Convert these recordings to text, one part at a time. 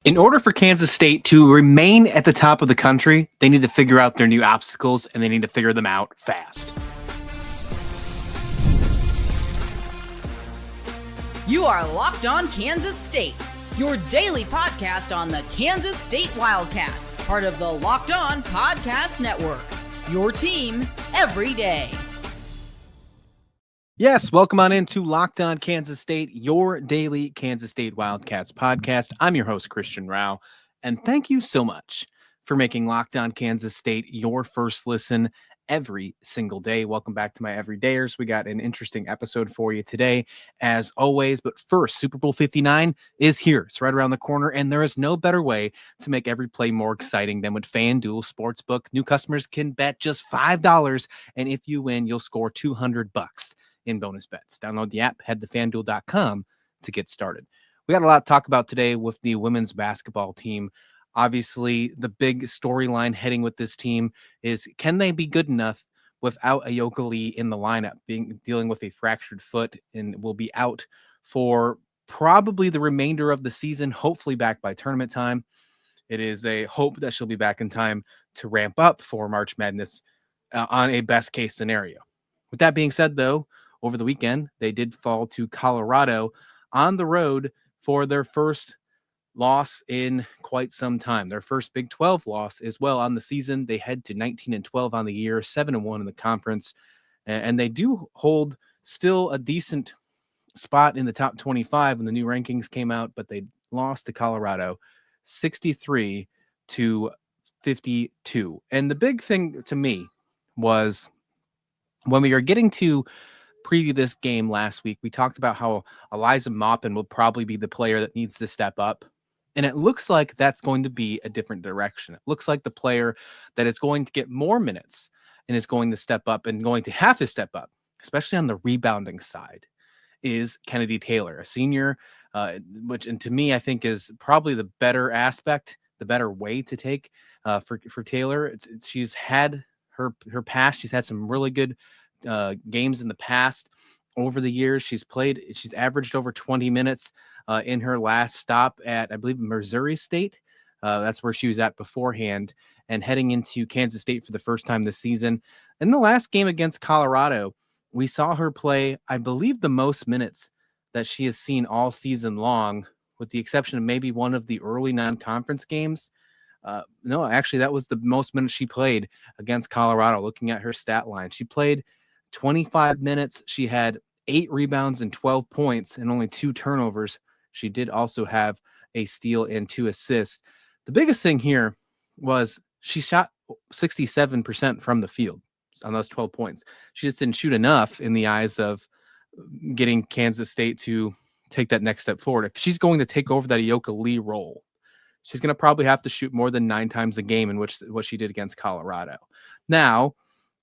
In order for Kansas State to remain at the top of the country, they need to figure out their new obstacles, and they need to figure them out fast. You are Locked On Kansas State, your daily podcast on the Kansas State Wildcats, part of the Locked On Podcast Network, your team every day. Yes, welcome on into Locked On Kansas State, your daily Kansas State Wildcats podcast. I'm your host, Christian Rau, and thank you so much for making Locked On Kansas State your first listen every single day. Welcome back to my everydayers. We got an interesting episode for you today, as always. But first, Super Bowl 59 is here. It's right around the corner, and there is no better way to make every play more exciting than with FanDuel Sportsbook. New customers can bet just $5, and if you win, you'll score $200 in bonus bets. Download the app, head to FanDuel.com to get started. We got a lot to talk about today with the women's basketball team. Obviously, the big storyline heading with this team is, can they be good enough without Ayoka Lee in the lineup, dealing with a fractured foot and will be out for probably the remainder of the season, hopefully back by tournament time. It is a hope that she'll be back in time to ramp up for March Madness on a best case scenario. With that being said, though, over the weekend, they did fall to Colorado on the road for their first loss in quite some time. Their first Big 12 loss as well on the season. They head to 19-12 on the year, 7-1 in the conference. And they do hold still a decent spot in the top 25 when the new rankings came out, but they lost to Colorado 63-52. And the big thing to me was when we were getting to preview this game last week, we talked about how Eliza Maupin will probably be the player that needs to step up. And it looks like that's going to be a different direction. It looks like the player that is going to get more minutes and is going to step up and going to have to step up, especially on the rebounding side, is Kennedy Taylor, a senior, which, and to me, I think is probably the better aspect, the better way to take for Taylor. She's had her past. She's had some really good games in the past. Over the years, she's averaged over 20 minutes in her last stop at, I believe, Missouri State. That's where she was at beforehand, and heading into Kansas State for the first time this season. In the last game against Colorado, we saw her play, I believe, the most minutes that she has seen all season long, with the exception of maybe one of the early non-conference games. No, actually, that was the most minutes she played against Colorado. Looking at her stat line, she played 25 minutes. She had 8 rebounds and 12 points and only 2 turnovers. She did also have a steal and 2 assists. The biggest thing here was she shot 67% from the field on those 12 points. She just didn't shoot enough in the eyes of getting Kansas State to take that next step forward. If she's going to take over that Ayoka Lee role, she's going to probably have to shoot more than 9 times a game, in which what she did against Colorado. Now,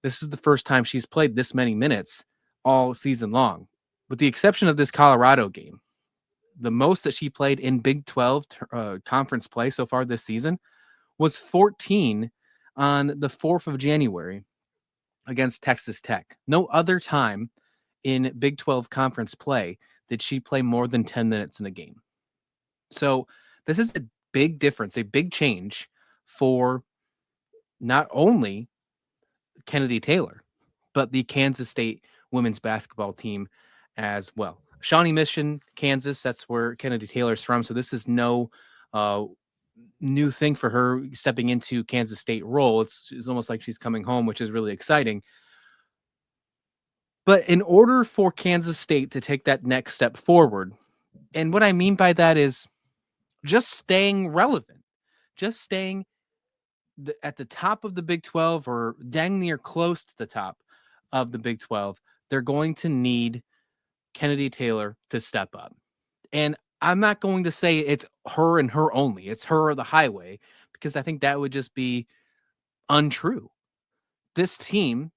this is the first time she's played this many minutes all season long. With the exception of this Colorado game, the most that she played in Big 12 conference play so far this season was 14 on the 4th of January against Texas Tech. No other time in Big 12 conference play did she play more than 10 minutes in a game. So this is a big difference, a big change for not only Kennedy Taylor, but the Kansas State women's basketball team as well. Shawnee Mission, Kansas, that's where Kennedy Taylor's from. So this is no new thing for her stepping into Kansas State role. It's almost like she's coming home, which is really exciting. But in order for Kansas State to take that next step forward, and what I mean by that is just staying relevant, just staying at the top of the Big 12 or dang near close to the top of the Big 12, they're going to need Kennedy Taylor to step up. And I'm not going to say it's her and her only. It's her or the highway, because I think that would just be untrue. This team,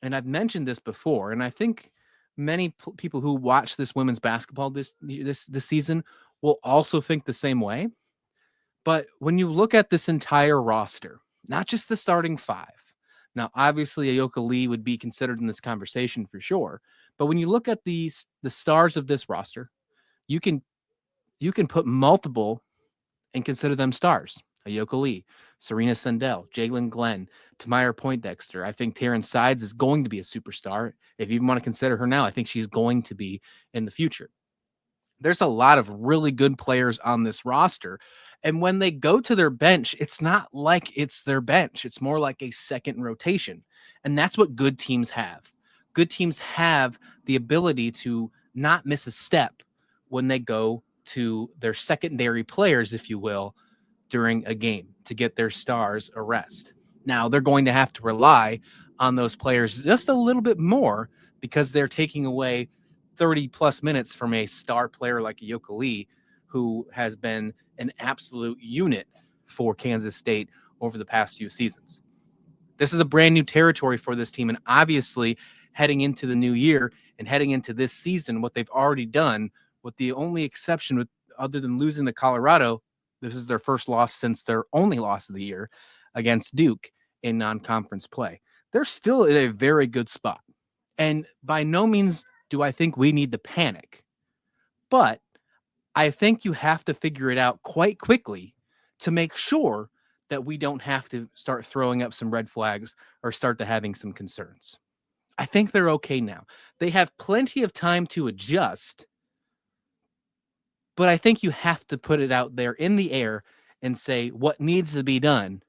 and I've mentioned this before, and I think many people who watch this women's basketball this season will also think the same way. But when you look at this entire roster, not just the starting 5, now obviously Ayoka Lee would be considered in this conversation for sure. But when you look at the stars of this roster, you can put multiple and consider them stars. Ayoka Lee, Serena Sundell, Jalen Glenn, Tamir Poindexter. I think Taryn Sides is going to be a superstar. If you even want to consider her now, I think she's going to be in the future. There's a lot of really good players on this roster. And when they go to their bench, it's not like it's their bench. It's more like a second rotation. And that's what good teams have. Good teams have the ability to not miss a step when they go to their secondary players, if you will, during a game to get their stars a rest. Now, they're going to have to rely on those players just a little bit more because they're taking away 30 plus minutes from a star player like Ayoka Lee, who has been an absolute unit for Kansas State over the past few seasons. This is a brand new territory for this team. And obviously, heading into the new year and heading into this season, what they've already done, with the only exception with other than losing to Colorado, this is their first loss since their only loss of the year against Duke in non-conference play. They're still in a very good spot. And by no means do I think we need to panic. But I think you have to figure it out quite quickly to make sure that we don't have to start throwing up some red flags or start to having some concerns. I think they're okay now. They have plenty of time to adjust, but I think you have to put it out there in the air and say what needs to be done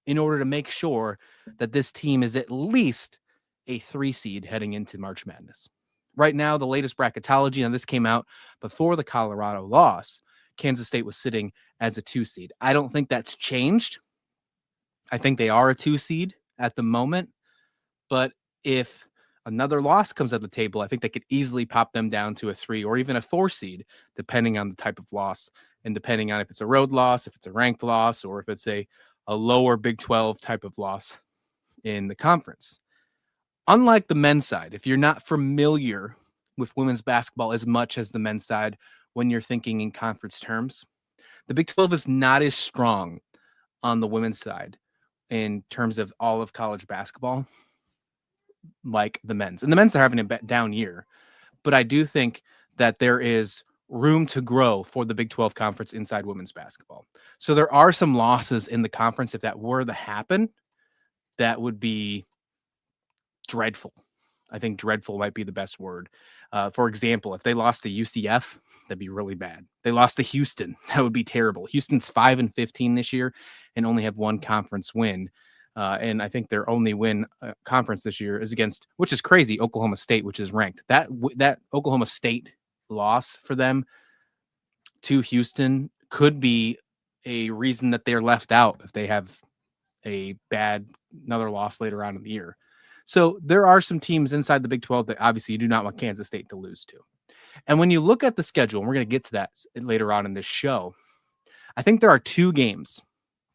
in order to make sure that this team is at least a 3 seed heading into March Madness. Right now, the latest bracketology, and this came out before the Colorado loss, Kansas State was sitting as a 2 seed. I don't think that's changed. I think they are a 2 seed at the moment, but if another loss comes at the table, I think they could easily pop them down to a 3 or even a 4 seed, depending on the type of loss and depending on if it's a road loss, if it's a ranked loss, or if it's a lower Big 12 type of loss in the conference. Unlike the men's side, if you're not familiar with women's basketball as much as the men's side when you're thinking in conference terms, the Big 12 is not as strong on the women's side in terms of all of college basketball like the men's. And the men's are having a down year, but I do think that there is room to grow for the Big 12 conference inside women's basketball. So there are some losses in the conference. If that were to happen, that would be dreadful. I think dreadful might be the best word. For example, if they lost to UCF, that'd be really bad. They lost to Houston. That would be terrible. Houston's 5-15 this year and only have one conference win. And I think their only win conference this year is against, which is crazy, Oklahoma State, which is ranked. That Oklahoma State loss for them to Houston could be a reason that they're left out if they have another loss later on in the year. So there are some teams inside the Big 12 that obviously you do not want Kansas State to lose to. And when you look at the schedule, and we're going to get to that later on in this show, I think there are 2 games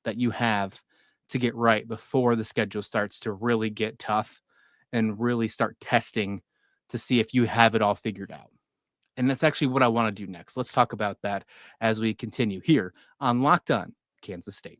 that you have to get right before the schedule starts to really get tough and really start testing to see if you have it all figured out. And that's actually what I want to do next. Let's talk about that as we continue here on Locked On Kansas State.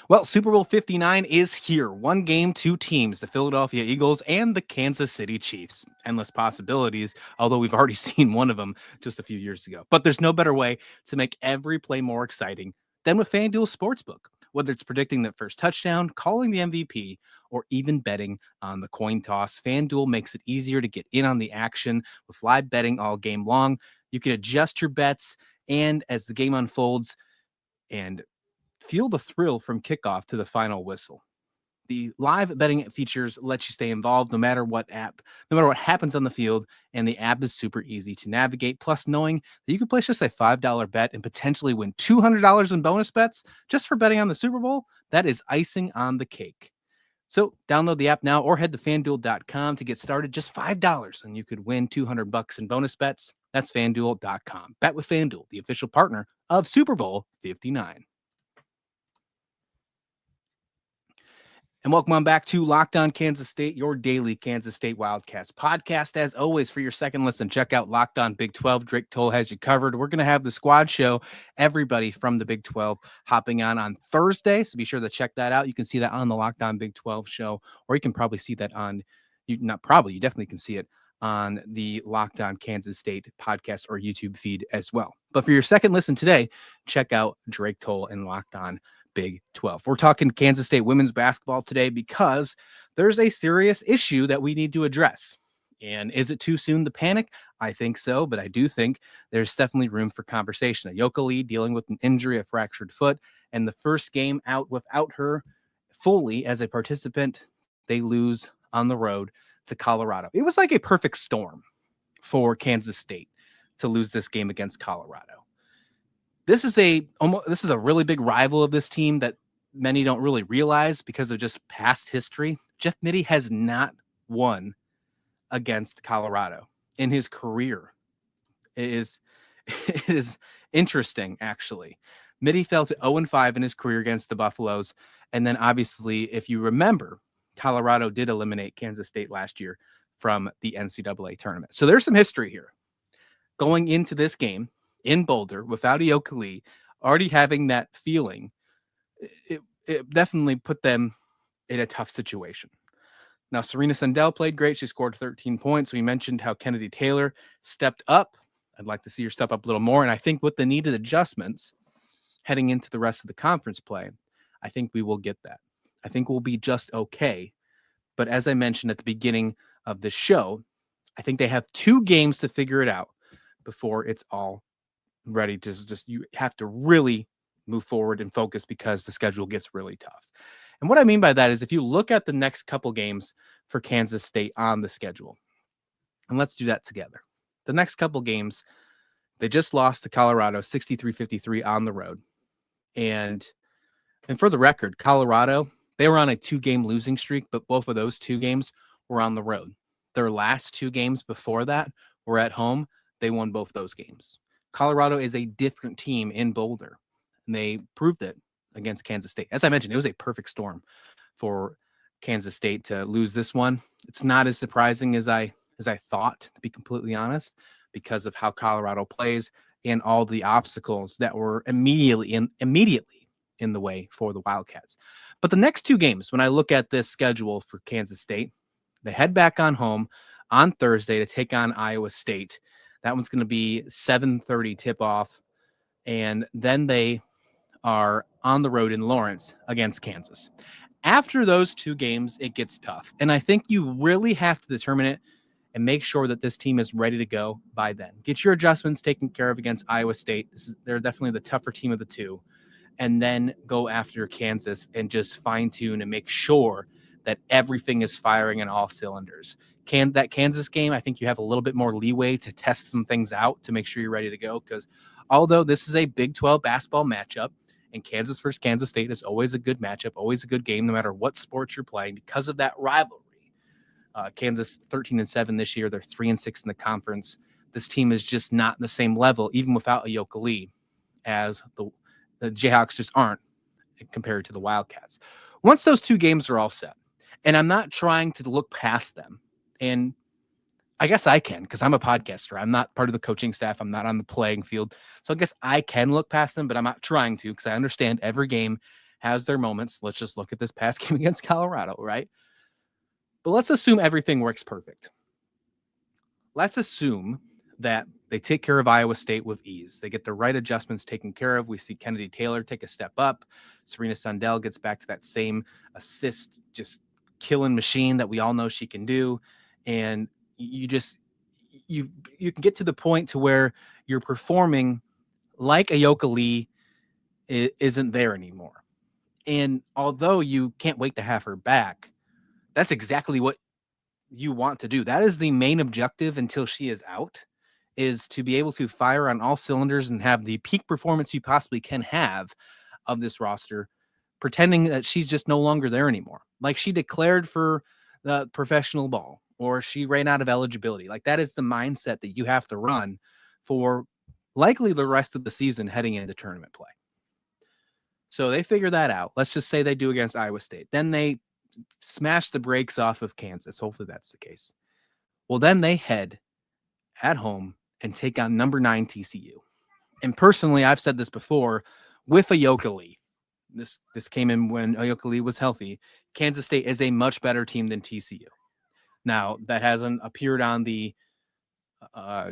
Well, Super Bowl 59 is here. 1 game, 2 teams, the Philadelphia Eagles and the Kansas City Chiefs. Endless possibilities, although we've already seen one of them just a few years ago. But there's no better way to make every play more exciting than with FanDuel Sportsbook. Whether it's predicting the first touchdown, calling the MVP, or even betting on the coin toss, FanDuel makes it easier to get in on the action with live betting all game long. You can adjust your bets, and as the game unfolds, and feel the thrill from kickoff to the final whistle. The live betting features let you stay involved no matter what happens on the field, and the app is super easy to navigate. Plus, knowing that you can place just a $5 bet and potentially win $200 in bonus bets just for betting on the Super Bowl, that is icing on the cake. So download the app now or head to FanDuel.com to get started. Just $5 and you could win $200 in bonus bets. That's FanDuel.com. Bet with FanDuel, the official partner of Super Bowl 59. And welcome on back to Locked On Kansas State, your daily Kansas State Wildcats podcast. As always, for your second listen, check out Locked On Big 12. Drake Toll has you covered. We're going to have the squad show, everybody from the Big 12 hopping on Thursday. So be sure to check that out. You can see that on the Locked On Big 12 show, or you can probably see that on, you definitely can see it on the Locked On Kansas State podcast or YouTube feed as well. But for your second listen today, check out Drake Toll and Locked On Big 12. We're talking Kansas State women's basketball today because there's a serious issue that we need to address. And is it too soon to panic? I think so, but I do think there's definitely room for conversation. Ayoka Lee dealing with an injury, a fractured foot, and the first game out without her fully as a participant, they lose on the road to Colorado. It was like a perfect storm for Kansas State to lose this game against Colorado. This is a really big rival of this team that many don't really realize because of just past history. Jeff Mittie has not won against Colorado in his career. It is interesting, actually. Mittie fell to 0-5 in his career against the Buffaloes. And then obviously, if you remember, Colorado did eliminate Kansas State last year from the NCAA tournament. So there's some history here. Going into this game in Boulder without Ayoka Lee, already having that feeling, it definitely put them in a tough situation. Now, Serena Sundell played great. She scored 13 points. We mentioned how Kennedy Taylor stepped up. I'd like to see her step up a little more. And I think with the needed adjustments heading into the rest of the conference play, I think we will get that. I think we'll be just okay. But as I mentioned at the beginning of the show, I think they have 2 games to figure it out before it's all ready. Just you have to really move forward and focus because the schedule gets really tough. And what I mean by that is if you look at the next couple games for Kansas State on the schedule, and let's do that together. The next couple games, they just lost to Colorado 63-53 on the road. And for the record, Colorado, they were on a 2-game losing streak, but both of those 2 games were on the road. Their last 2 games before that were at home. They won both those games. Colorado is a different team in Boulder, and they proved it against Kansas State. As I mentioned, it was a perfect storm for Kansas State to lose this one. It's not as surprising as I thought, to be completely honest, because of how Colorado plays and all the obstacles that were immediately in the way for the Wildcats. But the next 2 games, when I look at this schedule for Kansas State, they head back on home on Thursday to take on Iowa State. That one's going to be 7:30 tip-off, and then they are on the road in Lawrence against Kansas. After those 2 games, it gets tough. And I think you really have to determine it and make sure that this team is ready to go by then. Get your adjustments taken care of against Iowa State. They're definitely the tougher team of the 2. And then go after Kansas and just fine-tune and make sure that everything is firing on all cylinders. That Kansas game, I think you have a little bit more leeway to test some things out to make sure you're ready to go. Because although this is a Big 12 basketball matchup, and Kansas versus Kansas State is always a good matchup, always a good game, no matter what sports you're playing, because of that rivalry. Kansas 13-7 this year. They're 3-6 in the conference. This team is just not the same level, even without Ayoka Lee, as the Jayhawks just aren't compared to the Wildcats. Once those 2 games are all set, and I'm not trying to look past them, and I guess I can because I'm a podcaster. I'm not part of the coaching staff. I'm not on the playing field. So I guess I can look past them, but I'm not trying to because I understand every game has their moments. Let's just look at this past game against Colorado, right? But let's assume everything works perfect. Let's assume that they take care of Iowa State with ease. They get the right adjustments taken care of. We see Kennedy Taylor take a step up. Serena Sundell gets back to that same assist, just killing machine that we all know she can do. And you can get to the point to where you're performing like Ayoka Lee isn't there anymore. And although you can't wait to have her back, that's exactly what you want to do. That is the main objective until she is out, is to be able to fire on all cylinders and have the peak performance you possibly can have of this roster, pretending that she's just no longer there anymore. Like she declared for the professional ball, or she ran out of eligibility. Like that is the mindset that you have to run for likely the rest of the season heading into tournament play. So they figure that out. Let's just say they do against Iowa State. Then they smash the brakes off of Kansas. Hopefully that's the case. Well, then they head at home and take on number 9 TCU. And personally, I've said this before, with Ayoka Lee, this came in when Ayoka Lee was healthy, Kansas State is a much better team than TCU. Now, that hasn't appeared on the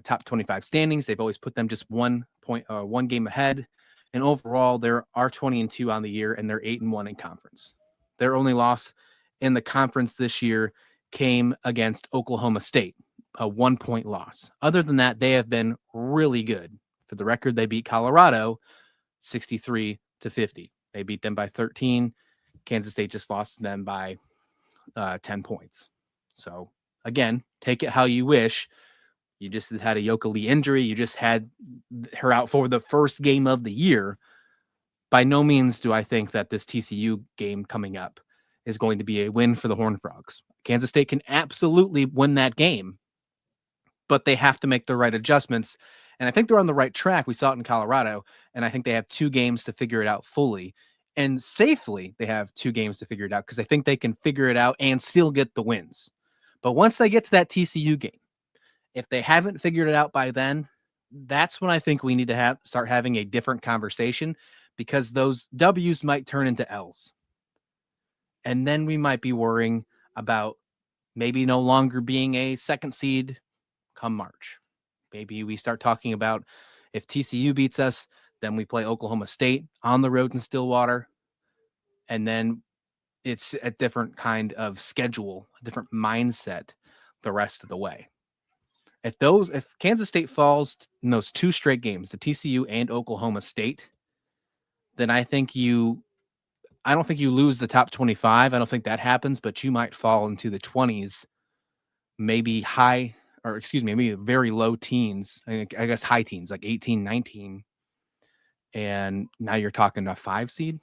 top 25 standings. They've always put them just 1 game ahead. And overall, they're 20-2 on the year, and they're 8-1 in conference. Their only loss in the conference this year came against Oklahoma State, a 1-point loss. Other than that, they have been really good. For the record, they beat Colorado 63-50. They beat them by 13. Kansas State just lost them by 10 points. So again, take it how you wish. You just had a Ayoka Lee injury. You just had her out for the first game of the year. By no means do I think that this TCU game coming up is going to be a win for the Horned Frogs. Kansas State can absolutely win that game, but they have to make the right adjustments. And I think they're on the right track. We saw it in Colorado, and I think they have 2 games to figure it out fully. And safely, they have 2 games to figure it out because I think they can figure it out and still get the wins. But once they get to that TCU game, if they haven't figured it out by then, that's when I think we need to start having a different conversation, because those W's might turn into L's. And then we might be worrying about maybe no longer being a 2nd seed come March. Maybe we start talking about, if TCU beats us, then we play Oklahoma State on the road in Stillwater. And then it's a different kind of schedule, a different mindset the rest of the way. If Kansas State falls in those 2 straight games, the TCU and Oklahoma State, then I don't think you lose the top 25. I don't think that happens, but you might fall into the 20s, maybe maybe very low teens. I guess high teens, like 18, 19. And now you're talking a 5 seed,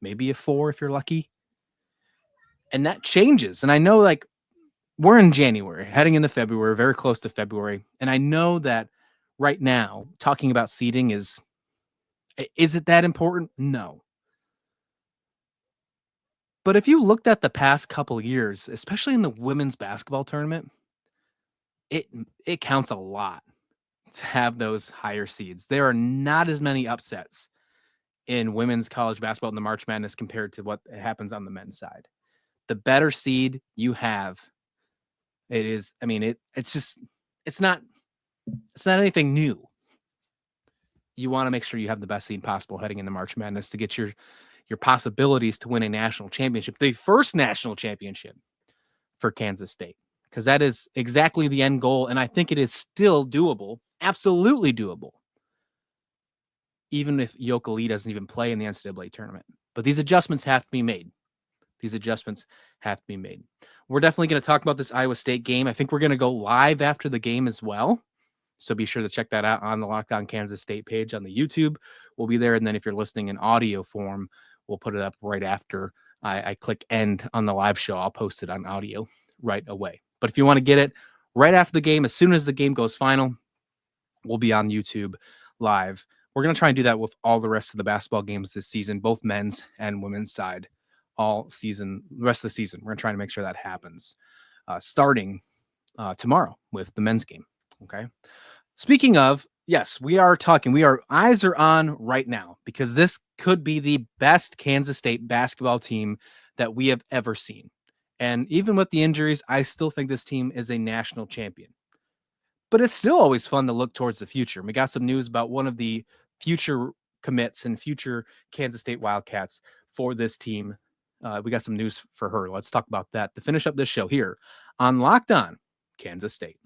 maybe a 4 if you're lucky. And that changes. And I know, like, we're in January, heading into February, very close to February. And I know that right now, talking about seeding is it that important? No. But if you looked at the past couple of years, especially in the women's basketball tournament, it counts a lot to have those higher seeds. There are not as many upsets in women's college basketball in the March Madness compared to what happens on the men's side. The better seed you have, it's not anything new. You want to make sure you have the best seed possible heading into March Madness to get your possibilities to win a national championship, the first national championship for Kansas State, because that is exactly the end goal. And I think it is still doable, absolutely doable, even if Ayoka Lee doesn't even play in the NCAA tournament. But these adjustments have to be made. We're definitely going to talk about this Iowa State game. I think we're going to go live after the game as well. So be sure to check that out on the Locked On Kansas State page on the YouTube. We'll be there. And then if you're listening in audio form, we'll put it up right after I click end on the live show. I'll post it on audio right away. But if you want to get it right after the game, as soon as the game goes final, we'll be on YouTube live. We're going to try and do that with all the rest of the basketball games this season, both men's and women's side, all season, the rest of the season. We're going to try to make sure that happens starting tomorrow with the men's game. Okay. Speaking of, yes, eyes are on right now, because this could be the best Kansas State basketball team that we have ever seen. And even with the injuries, I still think this team is a national champion. But it's still always fun to look towards the future. We got some news about one of the future commits and future Kansas State Wildcats for this team. We got some news for her. Let's talk about that to finish up this show here on Locked On Kansas State.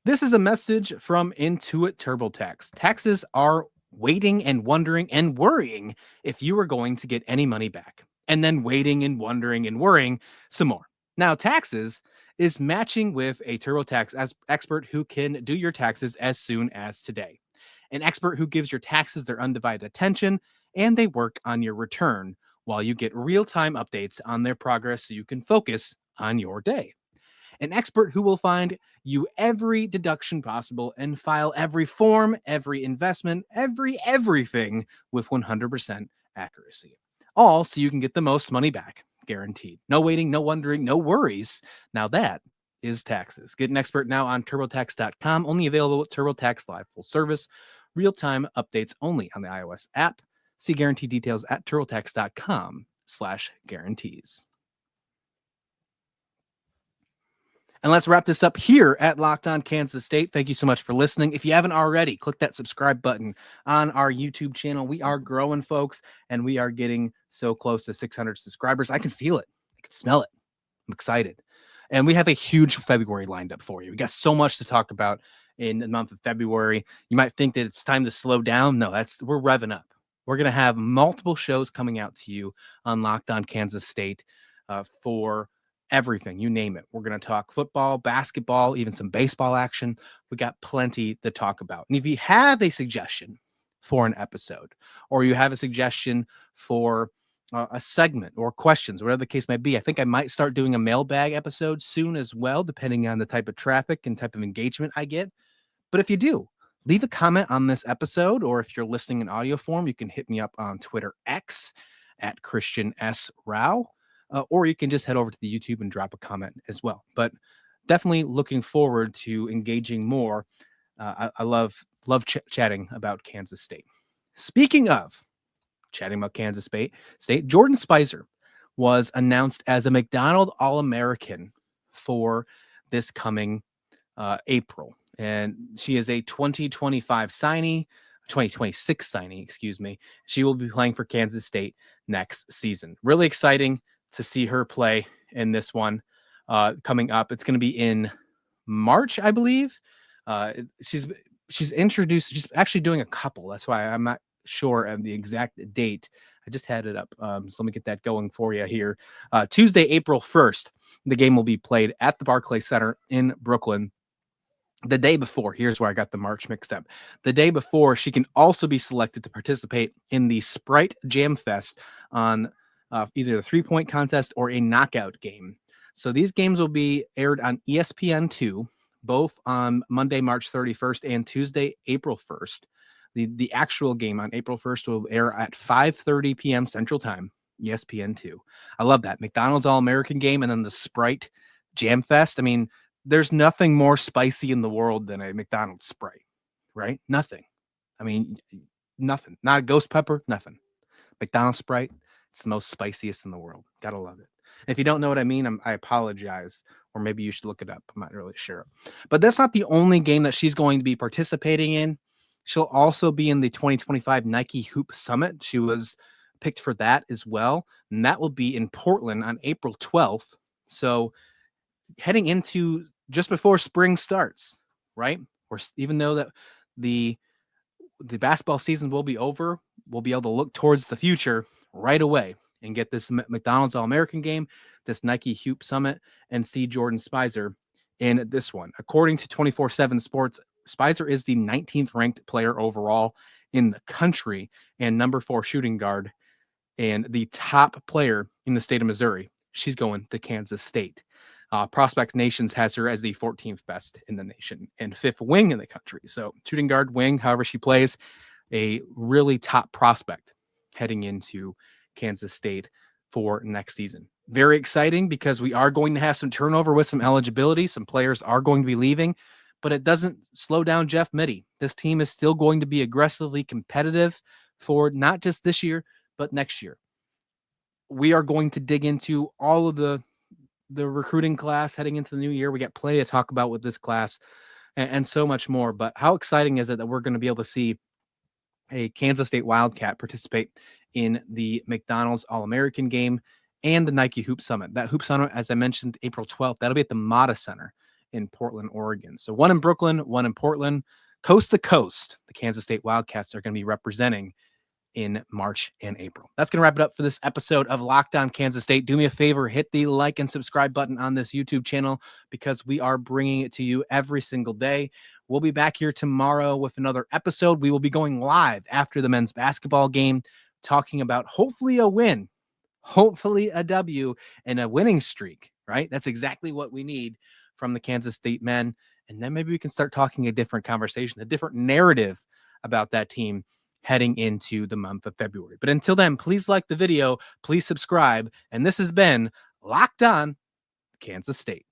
This is a message from Intuit TurboTax. Taxes are waiting and wondering and worrying if you are going to get any money back, and then waiting and wondering and worrying some more. Now, Taxes is matching with a TurboTax expert who can do your taxes as soon as today. An expert who gives your taxes their undivided attention, and they work on your return while you get real-time updates on their progress so you can focus on your day. An expert who will find you every deduction possible and file every form, every investment, everything with 100% accuracy. All so you can get the most money back, guaranteed. No waiting, no wondering, no worries. Now that is Taxes. Get an expert now on TurboTax.com. Only available at TurboTax Live full service. Real-time updates only on the iOS app. See guarantee details at TurboTax.com/guarantees. And let's wrap this up here at Locked On Kansas State. Thank you so much for listening. If you haven't already, click that subscribe button on our YouTube channel. We are growing, folks, and we are getting so close to 600 subscribers. I can feel it. I can smell it. I'm excited. And we have a huge February lined up for you. We got so much to talk about in the month of February. You might think that it's time to slow down. No, we're revving up. We're going to have multiple shows coming out to you on Locked On Kansas State for everything, you name it. We're going to talk football, basketball, even some baseball action. We got plenty to talk about. And if you have a suggestion for an episode, or you have a suggestion for a segment or questions, whatever the case might be, I think I might start doing a mailbag episode soon as well, depending on the type of traffic and type of engagement I get. But if you do, leave a comment on this episode, or if you're listening in audio form, you can hit me up on Twitter X at Christian S. Rau. Or you can just head over to the YouTube and drop a comment as well. But definitely looking forward to engaging more. I love chatting about Kansas State. Speaking of chatting about Kansas State, Jordan Spicer was announced as a McDonald All-American for this coming April. And she is a 2026 signee, excuse me. She will be playing for Kansas State next season. Really exciting to see her play in this one coming up. It's going to be in March, I believe. She's introduced. She's actually doing a couple. That's why I'm not sure of the exact date. I just had it up. So let me get that going for you here. Tuesday, April 1st, the game will be played at the Barclays Center in Brooklyn. The day before, here's where I got the March mixed up. The day before, she can also be selected to participate in the Sprite Jam Fest on either a 3-point contest or a knockout game. So these games will be aired on ESPN2, both on Monday, March 31st and Tuesday, April 1st. The actual game on April 1st will air at 5:30 p.m. Central Time, ESPN2. I love that. McDonald's All-American game and then the Sprite Jam Fest. I mean, there's nothing more spicy in the world than a McDonald's Sprite, right? Nothing. I mean, nothing. Not a ghost pepper, nothing. McDonald's Sprite, it's the most spiciest in the world. Gotta love it. If you don't know what I mean, I apologize, or maybe you should look it up. I'm not really sure. But that's not the only game that she's going to be participating in. She'll also be in the 2025 Nike Hoop Summit. She was picked for that as well. And that will be in Portland on April 12th. So heading into just before spring starts, right? Or even though that the basketball season will be over, we'll be able to look towards the future right away and get this McDonald's All-American game, this Nike Hoop Summit, and see Jordan Spicer in this one. According to 24/7 Sports, Spicer is the 19th ranked player overall in the country and number 4 shooting guard and the top player in the state of Missouri. She's going to Kansas State. Prospects Nations has her as the 14th best in the nation and 5th wing in the country. So shooting guard, wing, however she plays, a really top prospect heading into Kansas State for next season. Very exciting because we are going to have some turnover with some eligibility. Some players are going to be leaving, but it doesn't slow down Jeff Mittie. This team is still going to be aggressively competitive for not just this year, but next year. We are going to dig into all of the recruiting class heading into the new year. We got plenty to talk about with this class and so much more. But how exciting is it that we're going to be able to see a Kansas State Wildcat participate in the McDonald's All-American game and the Nike Hoop Summit? That Hoop Summit, as I mentioned, April 12th, that'll be at the Mata Center in Portland, Oregon. So one in Brooklyn, one in Portland, coast to coast. The Kansas State Wildcats are going to be representing in March and April. That's going to wrap it up for this episode of Locked On Kansas State. Do me a favor, hit the like and subscribe button on this YouTube channel because we are bringing it to you every single day. We'll be back here tomorrow with another episode. We will be going live after the men's basketball game, talking about hopefully a win, hopefully a W, and a winning streak, right? That's exactly what we need from the Kansas State men. And then maybe we can start talking a different conversation, a different narrative about that team heading into the month of February. But until then, please like the video, please subscribe. And this has been Locked On Kansas State.